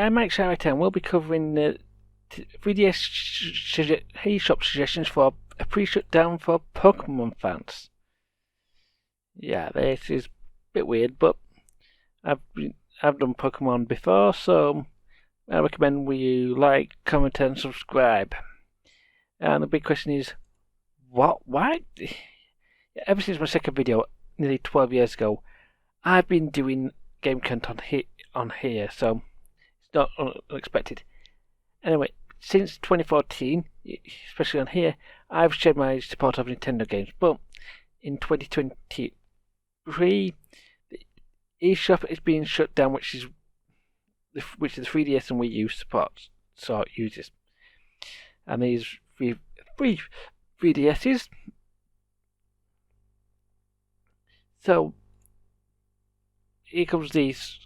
I'm Mike Sharrett and we'll be covering the 3DS eShop suggestions for a pre-shutdown for Pokemon fans. Yeah, this is a bit weird, but I've done Pokemon before, so I recommend you like, comment and subscribe. And the big question is, why? Ever since my second video, nearly 12 years ago, I've been doing game content on here, so it's not unexpected. Anyway, since 2014, especially on here, I've shared my support of Nintendo games, but in 2023, the eShop is being shut down, which is the 3DS and Wii U supports, so it uses. And these three 3DSs. So here comes these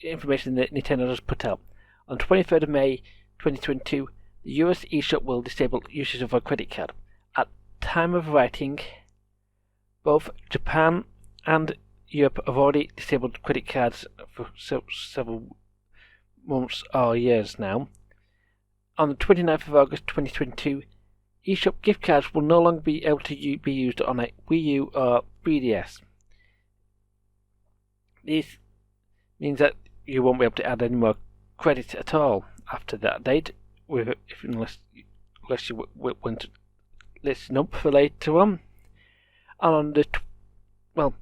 information that Nintendo has put out. On 23rd of May 2022, the US eShop will disable usage of a credit card. At time of writing, both Japan and Europe have already disabled credit cards for several months or years now. On the 29th of August 2022, eShop gift cards will no longer be able to be used on a Wii U or 3DS. This means that you won't be able to add any more credit at all after that date, unless you want to listen up for later on. And on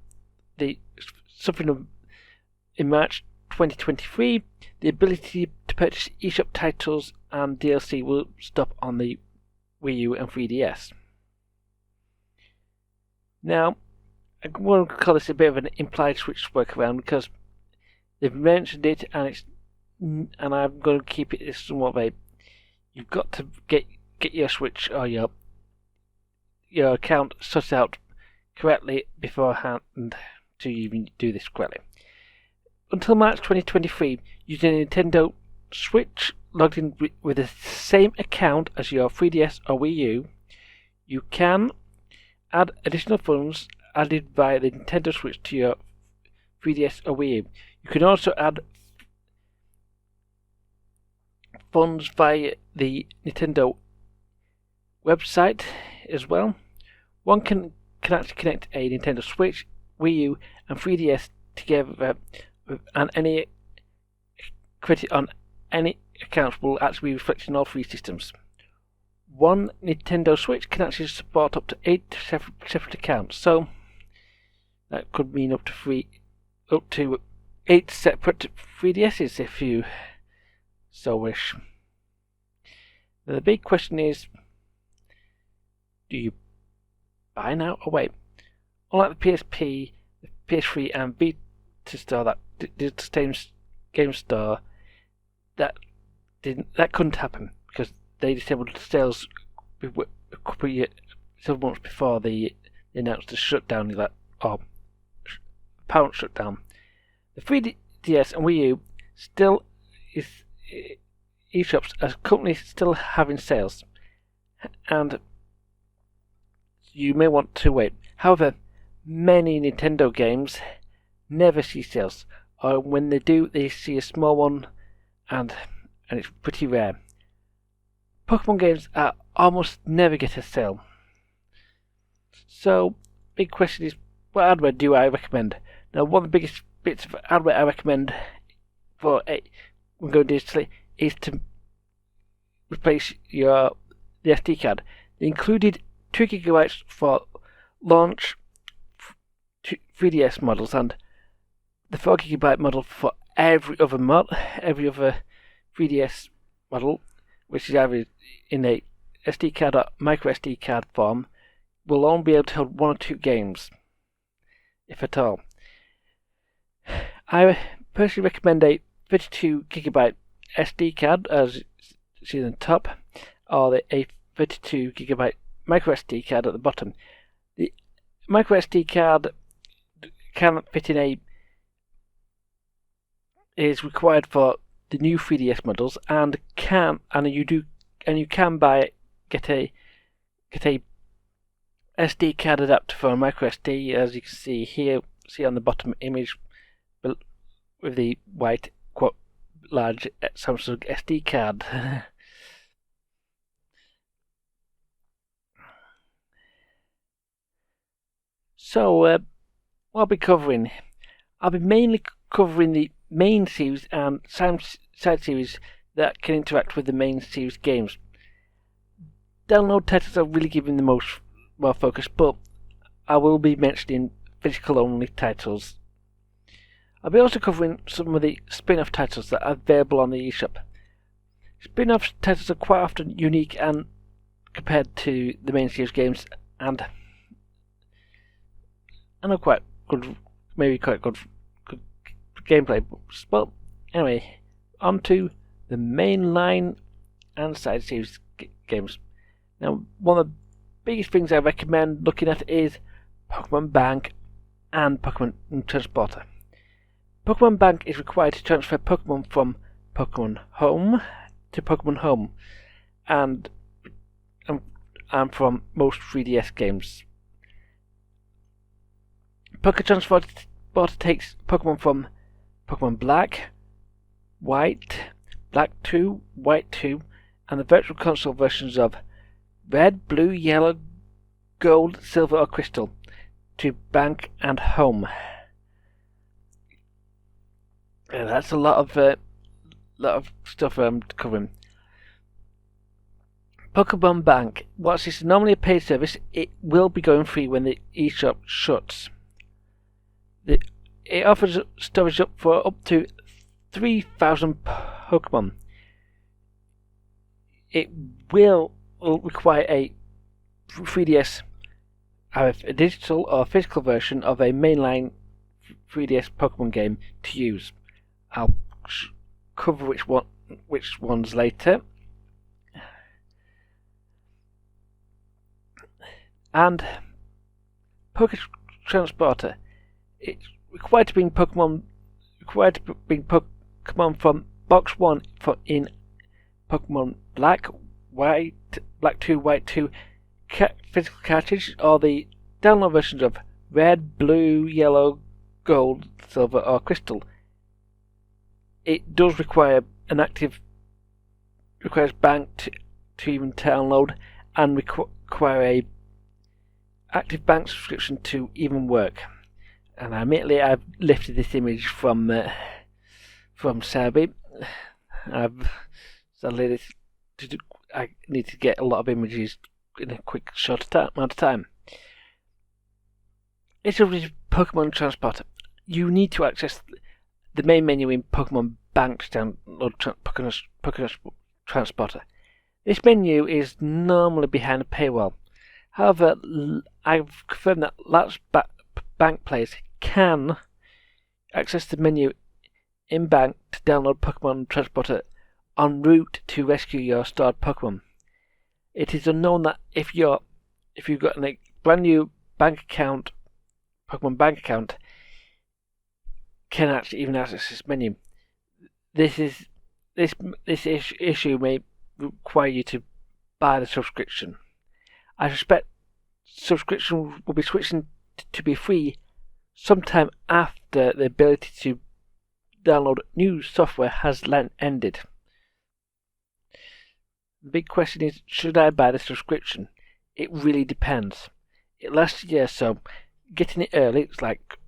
in March 2023, the ability to purchase eShop titles and DLC will stop on the Wii U and 3DS. Now, I want to call this a bit of an implied switch workaround because they've mentioned it, and I'm going to keep it somewhat vague. You've got to get your Switch or your account sorted out correctly beforehand to even do this correctly. Until March 2023, using a Nintendo Switch logged in with the same account as your 3DS or Wii U, you can add additional funds added via the Nintendo Switch to your 3DS or Wii U. You can also add funds via the Nintendo website as well. One can actually connect a Nintendo Switch, Wii U and 3DS together, and any credit on any accounts will actually be reflected in all three systems. One Nintendo Switch can actually support up to 8 separate accounts, so that could mean up to 8 separate 3DSs if you so wish. Now the big question is, do you buy now or wait? Unlike the PSP, the PS3 and Vita Store, that did the same game store, that couldn't happen because they disabled sales several months before they announced the shutdown, or apparent shutdown. The 3DS and Wii U still is eShops as companies still having sales, and you may want to wait. However, many Nintendo games never see sales, or when they do, they see a small one, and it's pretty rare. Pokemon games almost never get a sale. So, big question is, what hardware do I recommend? Now, one of the biggest bits of hardware I recommend for when going digitally is to replace the SD card. They included 2 GB for launch 3DS models and the 4 GB model for every other 3DS model, which is either in a SD card or micro SD card form, will only be able to hold 1 or 2 games, if at all. I personally recommend a 32 GB SD card, as you see on the top, or a 32 GB micro SD card at the bottom. The micro SD card can fit in is required for the new 3DS models, and you can get a SD card adapter for a micro SD, as you can see here. See on the bottom image with the white large Samsung SD card. So, what I'll be covering, I'll be mainly covering the main series and side series that can interact with the main series games. Download titles are really giving the most focus, but I will be mentioning physical only titles. I'll be also covering some of the spin-off titles that are available on the eShop. Spin-off titles are quite often unique and compared to the main series games, and are quite good, maybe quite good gameplay. But anyway, on to the mainline and side series games. Now, one of the biggest things I recommend looking at is Pokémon Bank and Pokémon Transporter. Pokémon Bank is required to transfer Pokémon from Pokémon Home to Pokémon Home, and from most 3DS games. Pokémon Transporter takes Pokémon from Pokémon Black, White, Black 2, White 2, and the Virtual Console versions of Red, Blue, Yellow, Gold, Silver, or Crystal to Bank and Home. Yeah, that's a lot of stuff I'm covering. Pokémon Bank, whilst it's normally a paid service, it will be going free when the eShop shuts. It offers storage up for up to 3,000 Pokémon. It will require a 3DS, either a digital or physical version of a mainline 3DS Pokémon game to use. I'll cover which ones later. And Pokémon Transporter, it's required to bring Pokémon from Box 1 in Pokémon Black, White, Black 2, White 2 physical cartridge, or the download versions of Red, Blue, Yellow, Gold, Silver, or Crystal. It does require requires Bank to even download, and require a active Bank subscription to even work. And admittedly, I've lifted this image from Sabi. I need to get a lot of images in a quick short amount of time. It's a Pokémon Transporter. You need to access the main menu in Pokémon Bank to download Pokémon Transporter. This menu is normally behind a paywall. However, I've confirmed that large Bank players can access the menu in Bank to download Pokémon Transporter en route to rescue your stored Pokémon. It is unknown that if you've got a brand new bank account, Pokémon Bank account, can actually even access this menu. This issue may require you to buy the subscription. I suspect subscription will be switching to be free sometime after the ability to download new software has ended. The big question is, should I buy the subscription? It really depends. It lasts a year, so getting it early, it's like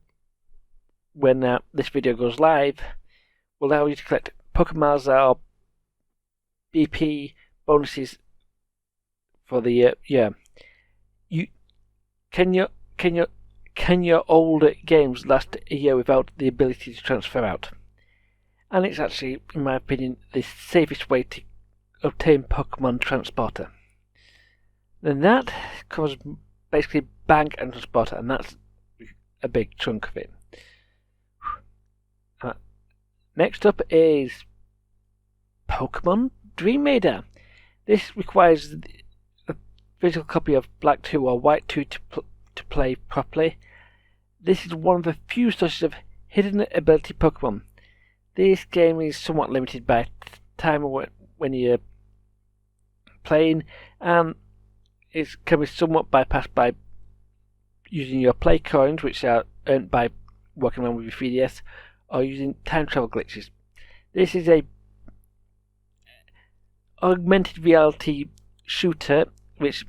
when this video goes live, will allow you to collect Pokémon or BP bonuses for the year. Can your older games last a year without the ability to transfer out? And it's actually, in my opinion, the safest way to obtain Pokémon Transporter. Then that covers basically Bank and Transporter, and that's a big chunk of it. Next up is Pokémon Dream Maker. This requires a physical copy of Black 2 or White 2 to play properly. This is one of the few sources of hidden ability Pokémon. This game is somewhat limited by time when you're playing, and it can be somewhat bypassed by using your play coins, which are earned by working around with your 3DS, or using time travel glitches. This is a augmented reality shooter, which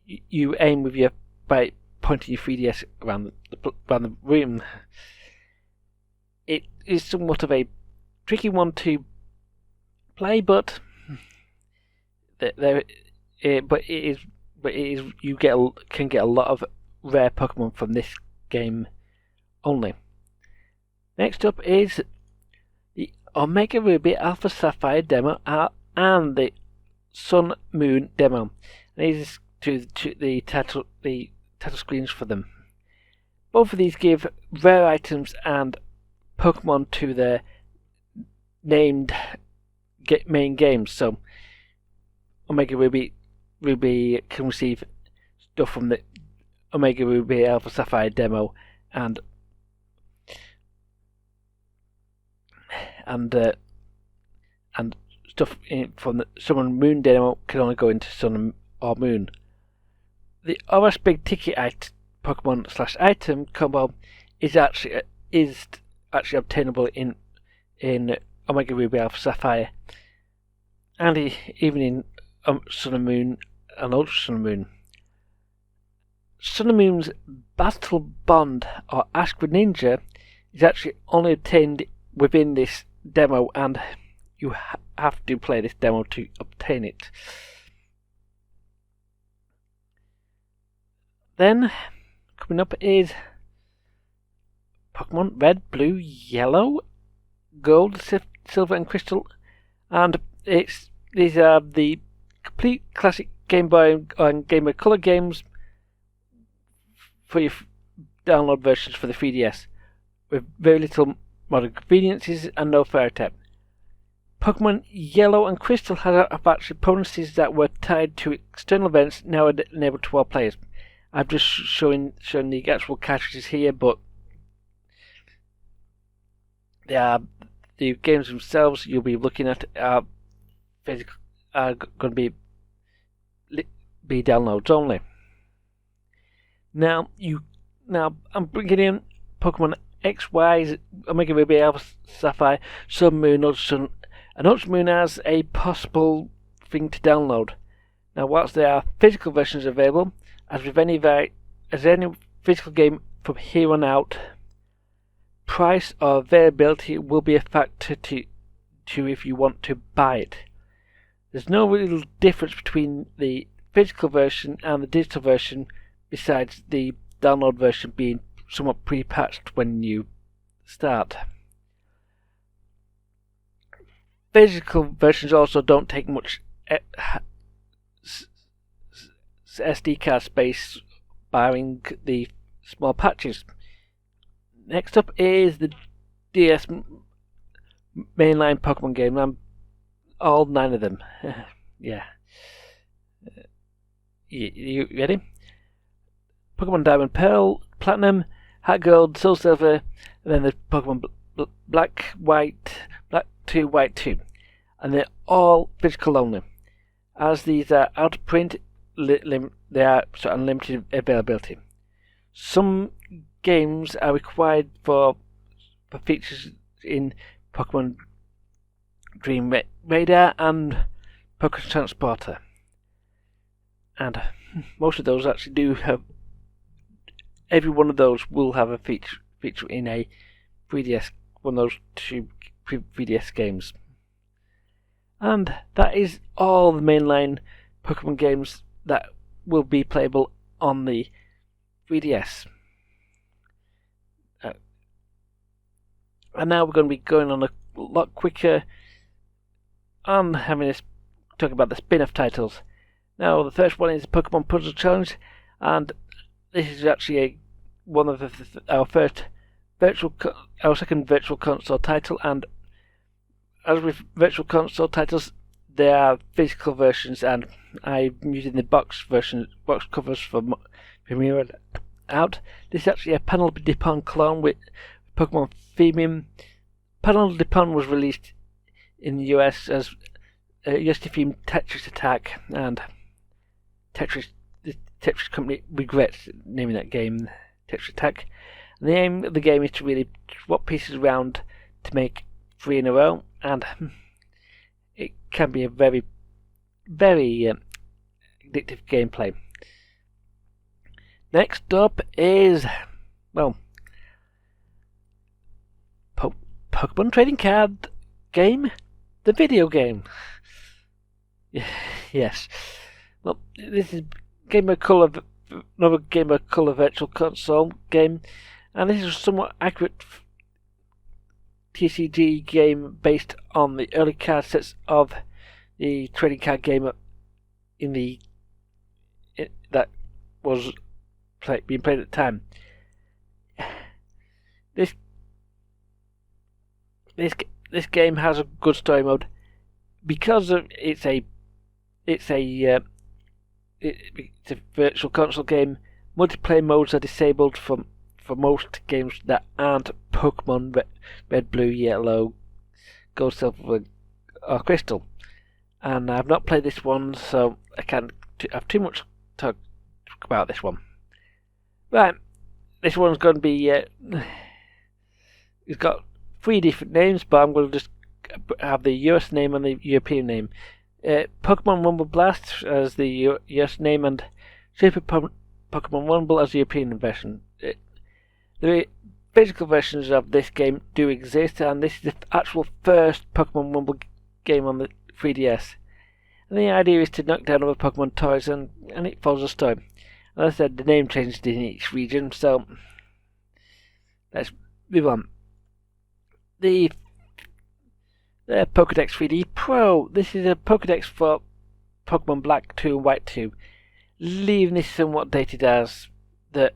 you aim with your by pointing your 3DS around the room. It is somewhat of a tricky one to play, but you can get a lot of rare Pokemon from this game only. Next up is the Omega Ruby Alpha Sapphire demo and the Sun Moon demo. And these to the title screens for them. Both of these give rare items and Pokemon to their named main games. So Omega Ruby can receive stuff from the Omega Ruby Alpha Sapphire demo, and stuff from the Sun and Moon demo can only go into Sun or Moon. The OS Big Ticket Pokemon / item combo is actually obtainable in Omega Ruby Alpha Sapphire, and even in Sun and Moon and Ultra Sun and Moon. Sun and Moon's Battle Bond or Ash Greninja is actually only obtained within this demo, and you have to play this demo to obtain it. Then, coming up is Pokemon Red, Blue, Yellow, Gold, Silver and Crystal, and these are the complete classic Game Boy and Game Boy Color games for your download versions for the 3DS, with very little modern conveniences and no fairy type. Pokemon Yellow and Crystal have actually bonuses that were tied to external events now enabled to all players. I'm just showing the actual cartridges here, but the games themselves you'll be looking at are going to be downloads only. Now I'm bringing in Pokemon XY's Omega Ruby Alpha Sapphire, Sun Moon, Ultra Sun, and Ultra Moon as a possible thing to download. Now, whilst there are physical versions available, as with any physical game from here on out, price or availability will be a factor to if you want to buy it. There's no real difference between the physical version and the digital version, besides the download version being somewhat pre-patched when you start. Physical versions also don't take much SD card space, barring the small patches. Next up is the DS mainline Pokemon game, and all 9 of them. Yeah. You ready? Pokemon Diamond, Pearl, Platinum, Heart Gold, Soul Silver, and then the Pokemon Black 2, White 2. And they're all physical only. As these are out of print, they are sort of unlimited availability. Some games are required for features in Pokemon Dream Radar and Pokemon Transporter. And most of those actually do have. Every one of those will have a feature in a 3DS, one of those 2 3DS games. And that is all the mainline Pokemon games that will be playable on the 3DS. And now we're going to be going on a lot quicker and talk about the spin-off titles. Now, the first one is Pokemon Puzzle Challenge, and this is actually one of our second virtual console title. And as with virtual console titles, there are physical versions, and I'm using the box covers for Premiere out. This is actually a Panel Dipon clone with Pokemon theming. Panel Dipon was released in the US as US-themed Tetris Attack, and the Tetris company regrets naming that game Tetris Attack. And the aim of the game is to really swap pieces around to make 3 in a row, and it can be a very very addictive gameplay. Next up is, well, Pokemon trading card game, the video game. Yes. Well, this is another Game Boy Color Virtual Console game, and this is a somewhat accurate TCG game based on the early card sets of the trading card game that was being played at the time. This game has a good story mode because of it's a virtual console game. Multiplayer modes are disabled for most games that aren't Pokemon Red, Blue, Yellow, Gold, Silver, or Crystal. And I've not played this one, so I can't have too much to talk about this one. Right, this one's going to be. It's got 3 different names, but I'm going to just have the US name and the European name. Pokemon Rumble Blast as the US name, and Super Pokemon Rumble as the European version. The physical versions of this game do exist, and this is the actual first Pokemon Rumble game on the 3DS. And the idea is to knock down other Pokemon toys, and it follows a story. As I said, the name changed in each region, so let's move on. The Pokédex 3D Pro. This is a Pokédex for Pokemon Black 2 and White 2, leaving this somewhat dated as there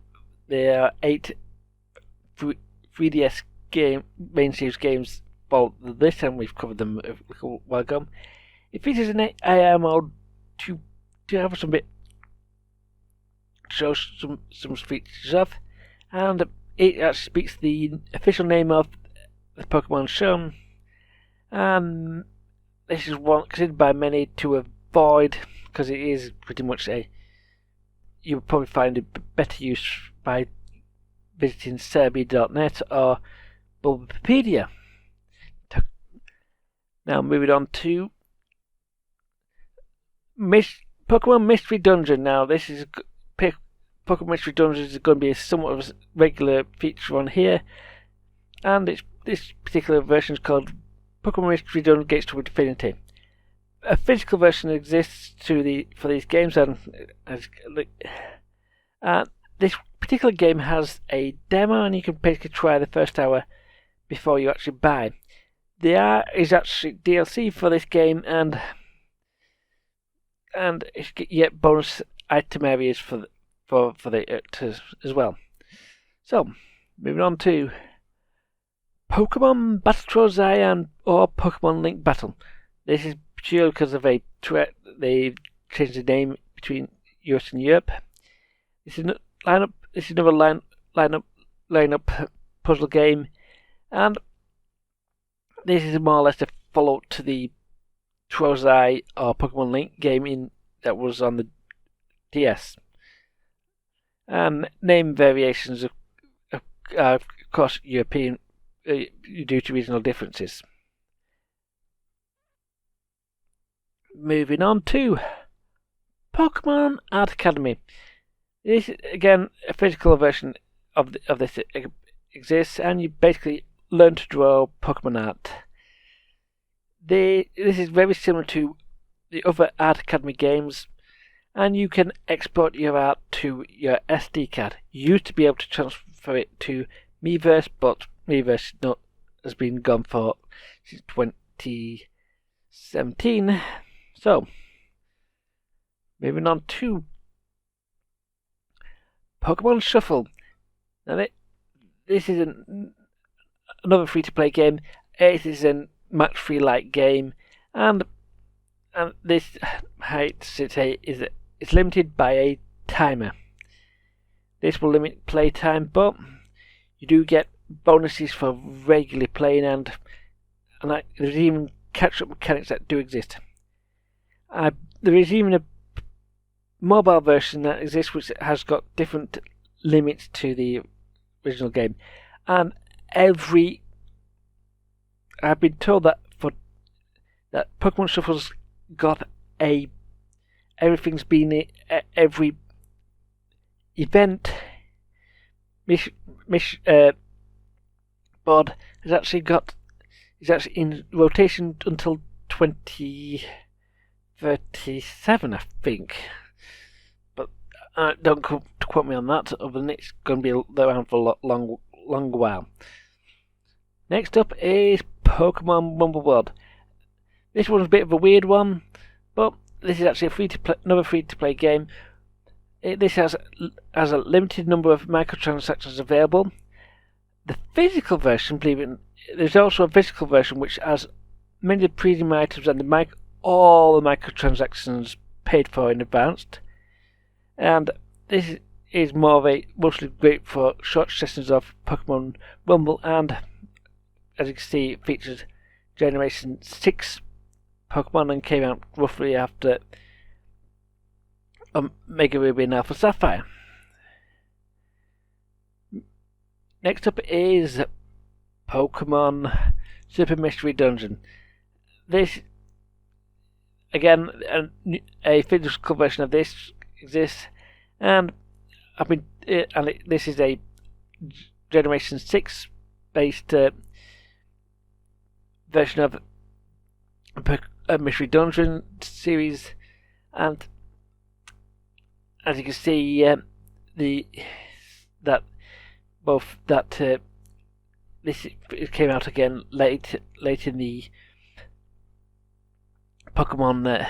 are 8 3DS main series games for this, and we've covered them a little while ago. It features an AI mode to have some bit show some features of, and it actually speaks the official name of the Pokemon shown. This is one considered by many to avoid because it is pretty much you would probably find it better use by visiting Serbi.net or Bulbapedia. Now moving on to Pokemon Mystery Dungeon. Now this is Pokemon Mystery Dungeon is going to be somewhat of a regular feature on here, and this particular version is called Pokemon Mystery Dungeon Gates to Infinity. A physical version exists for these games, and this particular game has a demo, and you can basically try the first hour before you actually buy. There is actually DLC for this game, and yet bonus item areas for as well. So, moving on to Pokemon Battle Trozei or Pokemon Link Battle. This is purely because of they changed the name between US and Europe. This is another lineup puzzle game, and this is more or less a follow-up to the Trozei or Pokemon Link game that was on the DS. Name variations are across European due to regional differences. Moving on to Pokémon Art Academy. This is again a physical version of this exists, and you basically learn to draw Pokemon art. This is very similar to the other Art Academy games, and you can export your art to your SD card. You used to be able to transfer it to Miiverse, but Miiverse has been gone for since 2017. So, moving on to Pokemon Shuffle. Now, this is another free-to-play game. It is a match-free like game, and this it's limited by a timer. This will limit playtime, but you do get bonuses for regularly playing, and there's even catch-up mechanics that do exist. There is even a mobile version that exists which has got different limits to the original game, and I've been told that Pokemon Shuffle's got a everything's been every event board is actually in rotation until 2037, I think. But don't quote me on that. Other than it's going to be around for a long while. Next up is Pokemon Rumble World. This one's a bit of a weird one, but this is actually another free-to-play game. This has a limited number of microtransactions available. The physical version, there's also a physical version which has many of the premium items and all the microtransactions paid for in advance. And this is mostly great for short sessions of Pokemon Rumble, and as you can see, it features Generation 6 Pokemon and came out roughly after Mega Ruby and Alpha Sapphire. Next up is Pokemon Super Mystery Dungeon. This, again, a physical version of this exists, and this is a Generation 6 based version of a Mystery Dungeon series, and as you can see, this came out again late in the Pokemon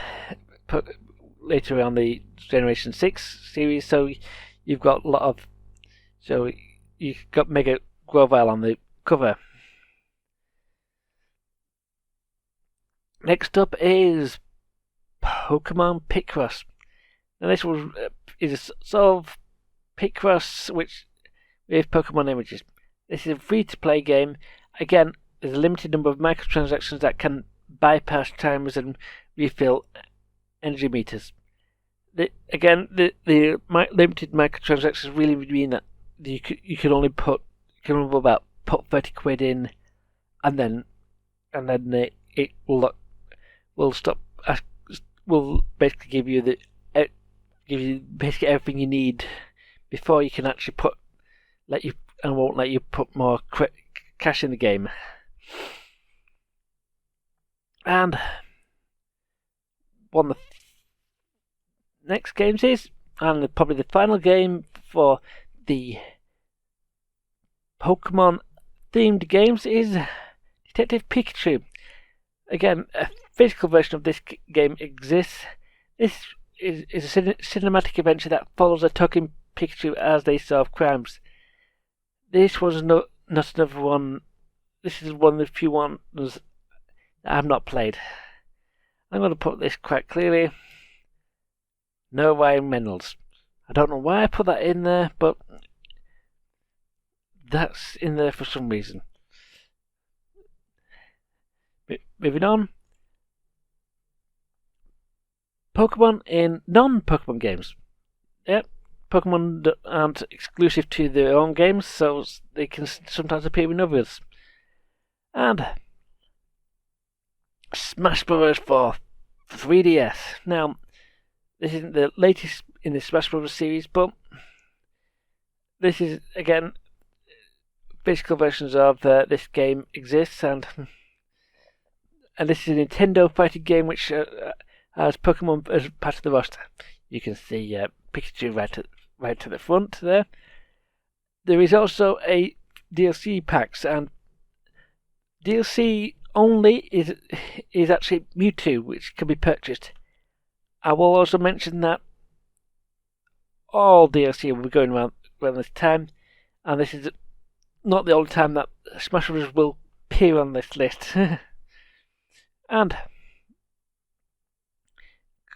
later on the Generation 6 series, so you've got you've got Mega Grovyle on the cover. Next up is Pokémon Picross. Now this is a sort of Picross with Pokemon images. This is a free-to-play game. Again, there's a limited number of microtransactions that can bypass timers and refill energy meters. The limited microtransactions really mean that you can only put 30 quid in, and then it will stop. Will basically give you basically everything you need before you can actually won't let you put more cash in the game. And one of the next games is, and probably the final game for the Pokemon themed games, is Detective Pikachu. Again, a physical version of this game exists. This is a cinematic adventure that follows a talking Pikachu as they solve crimes. This was not another one. This is one of the few ones that I have not played. I'm going to put this quite clearly. No Ryan Reynolds. I don't know why I put that in there, but that's in there for some reason. Moving on. Pokemon in non-Pokemon games. Yep, Pokemon aren't exclusive to their own games, so they can sometimes appear in others. And Smash Bros. For 3DS. Now, this isn't the latest in the Smash Bros. Series, but this is, again, physical versions of this game exists, and this is a Nintendo fighting game which has Pokemon as part of the roster. You can see Pikachu right to the front there. There is also a DLC packs, and DLC only is actually Mewtwo, which can be purchased. I will also mention that all DLC will be going around this time, and this is not the only time that Smash Bros. Will appear on this list. And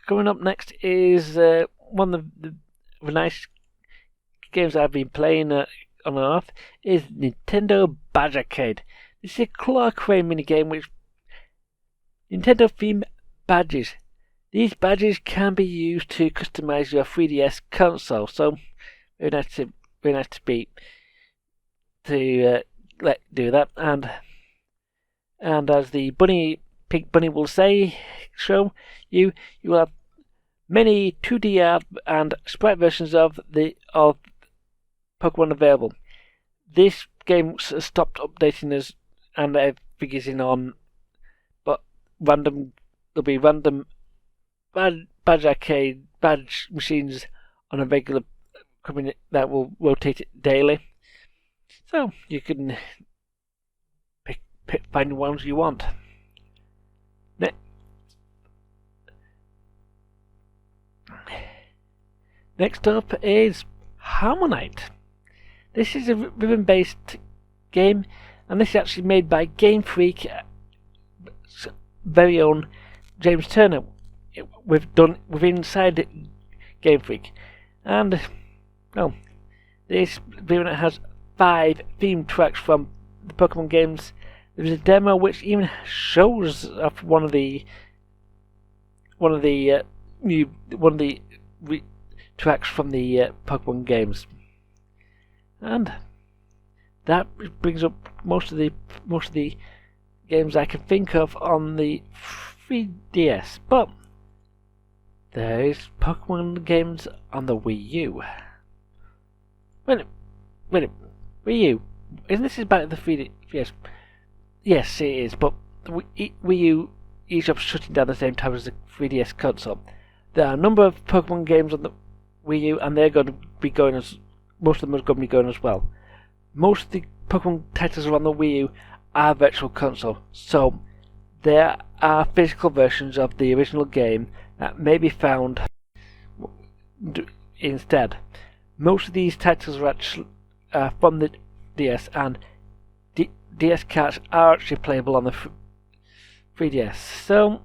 coming up next is one of the nice games I've been playing on and off is Nintendo Badge Arcade. This is a claw crane minigame which Nintendo themed badges. These badges can be used to customize your 3DS console, so very nice to do that. And as the pink bunny will say, you will have many 2D art and sprite versions of Pokemon available. This game stopped updating us and figures in on, but there'll be random badge machines on a regular coming that will rotate it daily, so you can find the ones you want. Next up is Harmonite. This is a rhythm-based game, and this is actually made by Game Freak's very own James Turner. We've done inside Game Freak, and this it has 5 theme tracks from the Pokemon games. There's a demo which even shows off one of the tracks from the Pokemon games, and that brings up most of the games I can think of on the 3DS. But there is Pokemon games on the Wii U. Wait a minute, Wii U? Isn't this about the 3DS? Yes, it is. But the Wii U eShop shutting down at the same time as the 3DS console. There are a number of Pokemon games on the Wii U, and they're going to be going most of them are going to be going as well. Most of the Pokemon titles on the Wii U are Virtual Console, so there are physical versions of the original game that may be found instead. Most of these titles are actually from the DS, and DS cards are actually playable on the 3DS. So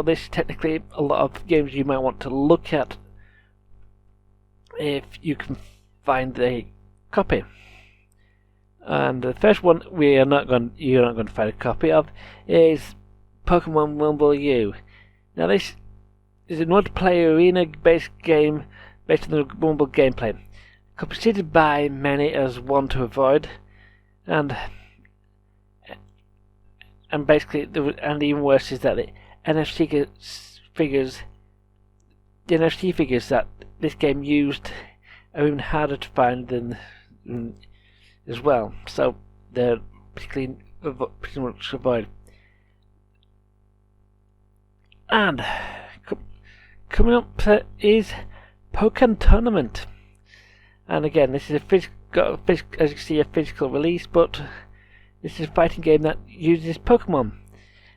this is technically a lot of games you might want to look at if you can find a copy. And the first one you're not going to find a copy of is Pokemon Rumble U. Now this is a multiplayer arena-based game based on the Rumble gameplay, considered by many as one to avoid, and basically even worse is that the NFC figures that this game used are even harder to find than as well, so they're pretty much avoided. And coming up is Pokkén Tournament, and again this is as you can see, a physical release, but this is a fighting game that uses Pokemon.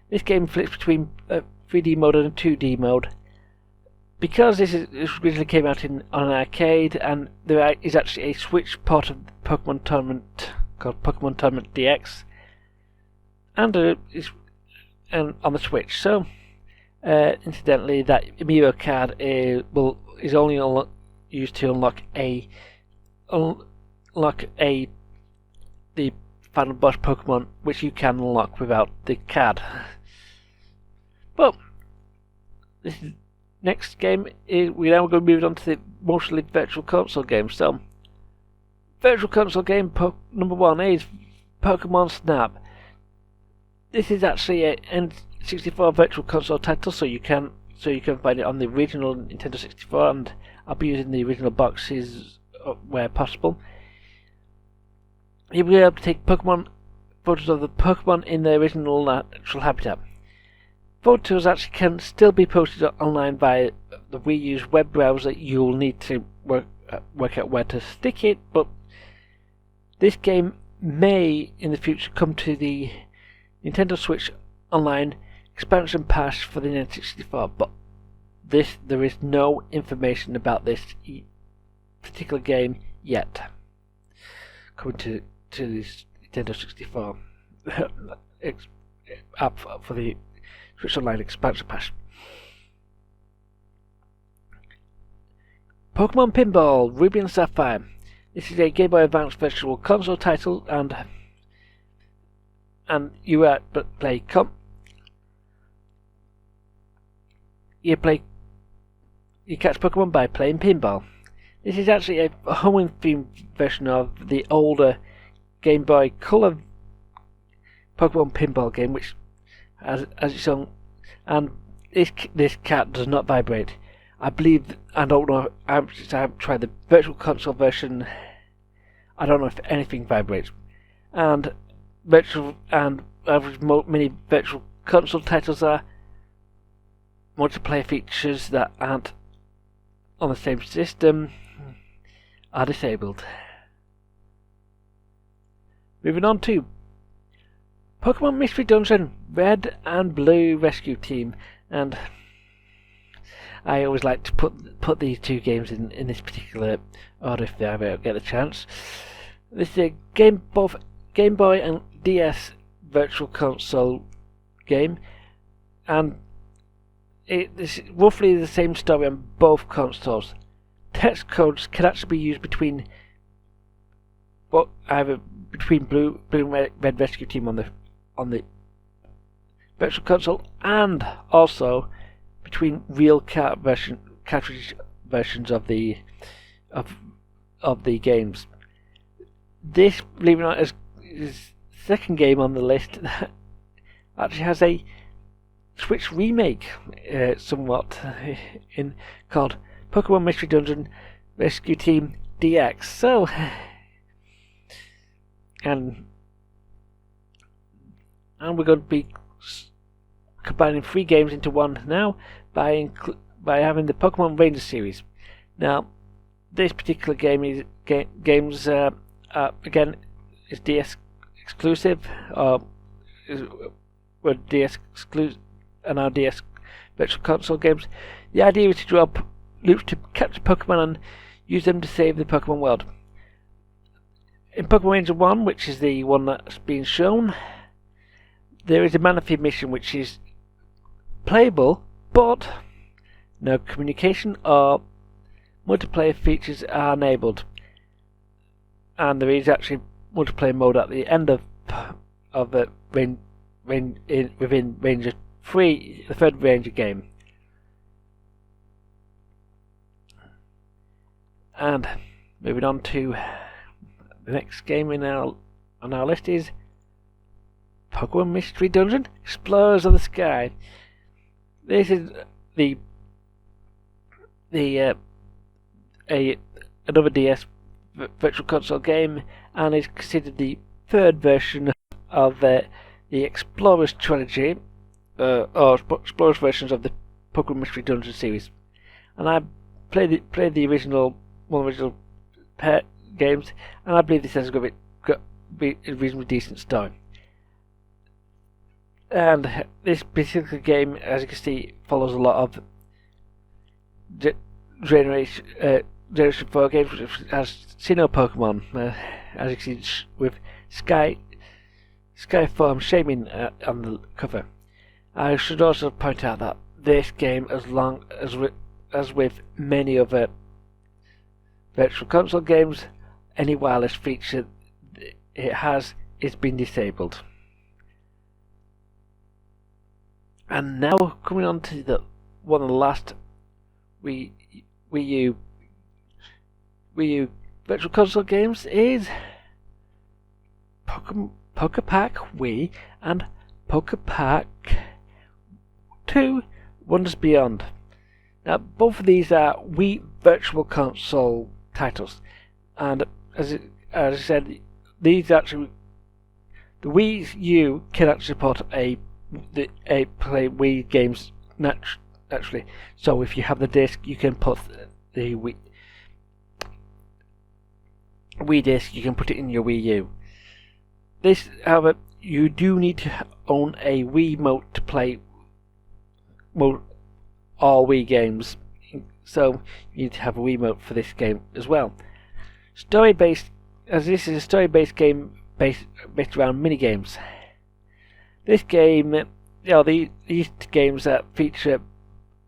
This game flips between 3D mode and 2D mode. Because this originally came out on an arcade, and there is actually a Switch port of Pokemon Tournament called Pokemon Tournament DX, and on the Switch. So, incidentally, that Amiibo card is only used to unlock the final boss Pokemon, which you can unlock without the card. But this is. Next game is we're now going to move on to the mostly Virtual Console games. So, Virtual Console game number 1 is Pokemon Snap. This is actually a N64 Virtual Console title, so you can find it on the original Nintendo 64, and I'll be using the original boxes where possible. You'll be able to take photos of the Pokemon in their original natural habitat. Photos actually can still be posted online via the Wii U's web browser. You'll need to work out where to stick it, but this game may in the future come to the Nintendo Switch Online expansion pass for the N64, but there is no information about this particular game yet coming to this Nintendo 64 app for the Switch Online expansion pass. Pokemon Pinball Ruby and Sapphire. This is a Game Boy Advance Virtual Console title, and you catch Pokemon by playing pinball. This is actually a home-themed version of the older Game Boy Color Pokemon Pinball game, which has its own, and this cat does not vibrate. I believe, I don't know, I've tried the Virtual Console version, I don't know if anything vibrates. And many Virtual Console titles are multiplayer features that aren't on the same system are disabled. Moving on to Pokemon Mystery Dungeon Red and Blue Rescue Team, and I always like to put these two games in this particular order if I ever get the chance. This is a both Game Boy and DS Virtual Console game, and it's roughly the same story on both consoles. Text codes can actually be used between Blue and Red Rescue Team on the Virtual Console, and also between real cartridge versions of the games. This, believe it or not, is the second game on the list that actually has a Switch remake, somewhat, called Pokemon Mystery Dungeon Rescue Team DX. So, and we're going to be combining 3 games into one now by having the Pokemon Ranger series. Now, this particular again is DS exclusive, were DS exclusive, and our DS Virtual Console games. The idea is to draw up loops to capture Pokemon and use them to save the Pokemon world. In Pokemon Ranger 1, which is the one that's been shown, there is a Manaphy mission which is playable, but no communication or multiplayer features are enabled. And there is actually multiplayer mode at the end within Ranger 3, the third Ranger game. And moving on to the next game on our list is Pokemon Mystery Dungeon Explorers of the Sky. This is another DS Virtual Console game, and is considered the third version of the Explorers trilogy, or Explorers versions of the Pokemon Mystery Dungeon series. And I played the original games, and I believe this has got to be a reasonably decent story. And this particular game, as you can see, follows a lot of Generation 4 games, which has Sinnoh Pokemon, as you can see with Skyform Shaman on the cover. I should also point out that this game, as with many other Virtual Console games, any wireless feature it has is been disabled. And now coming on to one of the last Wii U Virtual Console games is Poképack Wii and Poképack 2 Wonders Beyond. Now, both of these are Wii Virtual Console titles, and as I said, these actually, the Wii U can actually support play Wii games naturally. So if you have the disc, you can put the Wii disc, you can put it in your Wii U. This, however, you do need to own a Wii Remote to play all Wii games, so you need to have a Wii Remote for this game as well. Story-based, as this is a story-based game based around mini-games. This game, these games that feature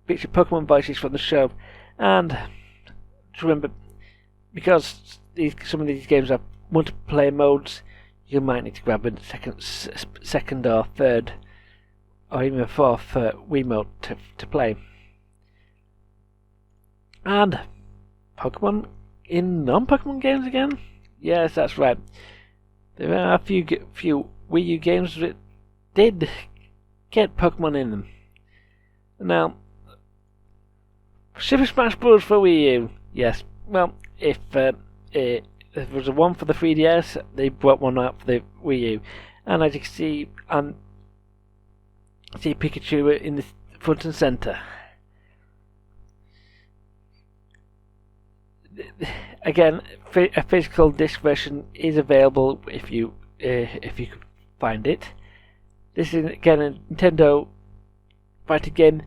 Pokemon voices from the show, and to remember, because some of these games have multiplayer modes, you might need to grab a second or third, or even a fourth Wii mode to play. And Pokemon in non-Pokemon games again? Yes, that's right. There are a few Wii U games that did get Pokemon in them. Now, Super Smash Bros. For Wii U, yes. Well, if there was a one for the 3DS, they brought one out for the Wii U, and as you can see, see Pikachu in the front and centre. Again, a physical disc version is available if you could find it. This is again a Nintendo fighting game,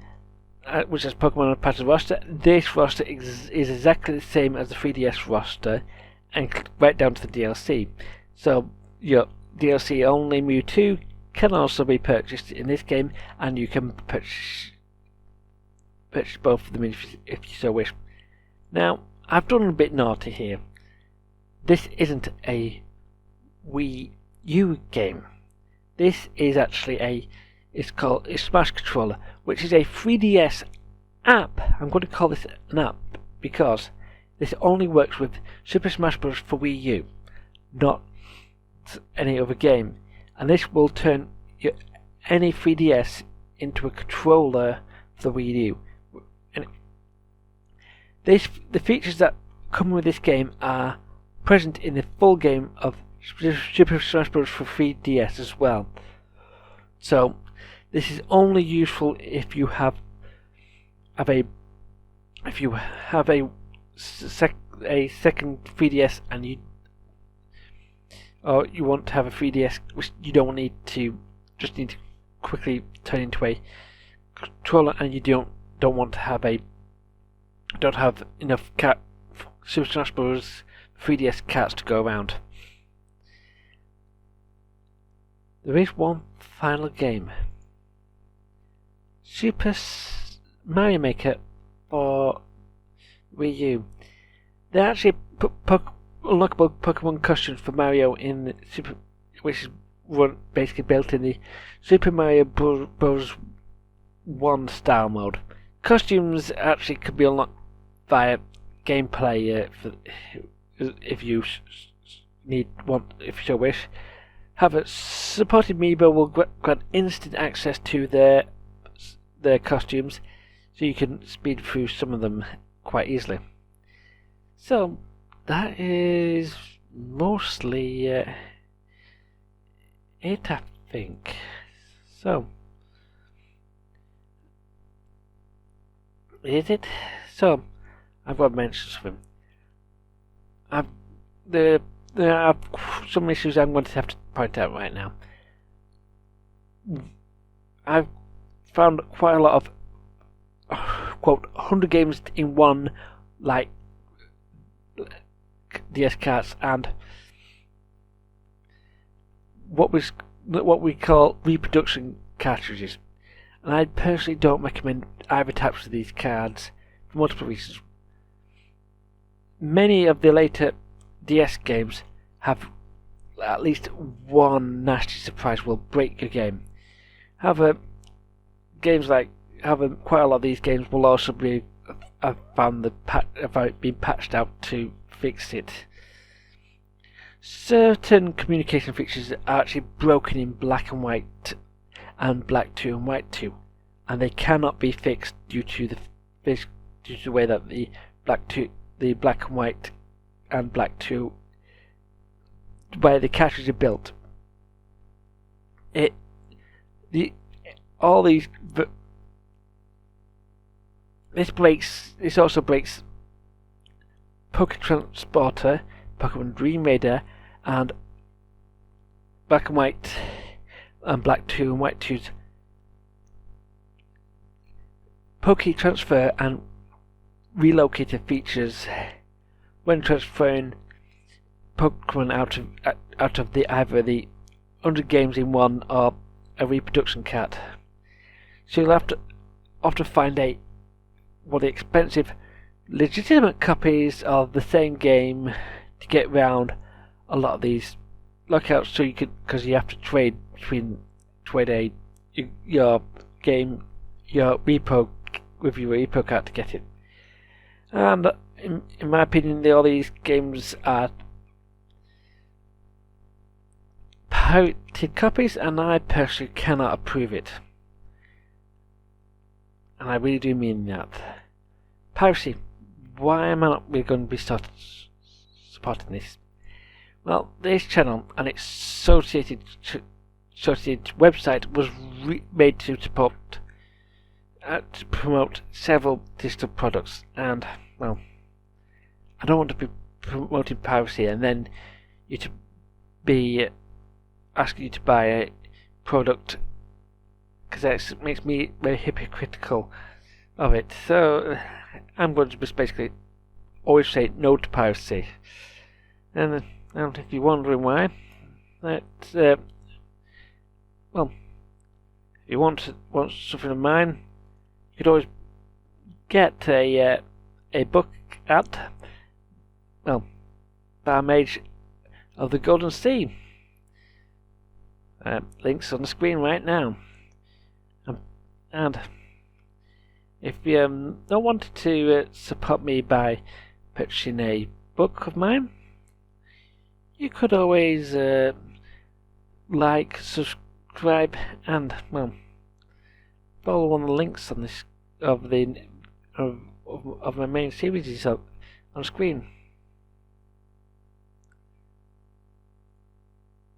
which has Pokemon Art Academy roster. This roster is exactly the same as the 3DS roster, and right down to the DLC. So your DLC only Mewtwo can also be purchased in this game, and you can purchase both of them if you so wish. Now, I've done a bit naughty here. This isn't a Wii U game. This is actually it's called a Smash Controller, which is a 3DS app. I'm going to call this an app because this only works with Super Smash Bros. For Wii U, not any other game. And this will turn any 3DS into a controller for the Wii U. And the features that come with this game are present in the full game of Super Smash Bros. For 3DS as well. So this is only useful if you have a second 3DS and you want to have a 3DS which you don't need to quickly turn into a controller, and you don't want to have enough Super Smash Bros. 3DS carts to go around. There is one final game. Super Mario Maker for Wii U. They actually put unlockable Pokemon costumes for Mario in Super, which is basically built in the Super Mario Bros. 1 style mode. Costumes actually could be unlocked via gameplay if you so wish. However, supported Amiibo will grant instant access to their costumes, so you can speed through some of them quite easily. So that is mostly it, I think. So is it? So I've got to mention something. There are some issues I'm going to have to point out right now. I've found quite a lot of quote 100 games in one, like DS carts and what we call reproduction cartridges, and I personally don't recommend either types of these cards for multiple reasons. Many of the later DS games have at least one nasty surprise will break your game. However, quite a lot of these games will also be been patched out to fix it. Certain communication features are actually broken in Black and White and Black 2 and White 2, and they cannot be fixed due to the way that the Black and White and Black 2 by the cartridge are built. This also breaks Pokémon Transporter, Pokémon Dream Raider, and Black and White and Black 2 and White 2's Poké Transfer and Relocator features when transferring Pokemon out of either the 100 games in one or a reproduction cart. So you'll have to often find one of the expensive legitimate copies of the same game to get round a lot of these lockouts, so because you have to trade your repo with your repo card to get it. And in my opinion, all these games are pirated copies, and I personally cannot approve it. and I really do mean that. Piracy. Why am I not really going to be supporting this? Well, this channel and its associated website was made to promote several digital products, and well, I don't want to be promoting piracy and then you to be asking you to buy a product, because that makes me very hypocritical of it. So I'm going to just basically always say no to piracy. And if you're wondering why, that well, if you want something of mine, you could always get a book at Mage of the Golden Sea. Links on the screen right now. And if you don't want to support me by purchasing a book of mine, you could always like, subscribe, and follow one of the links on this of my main series on screen.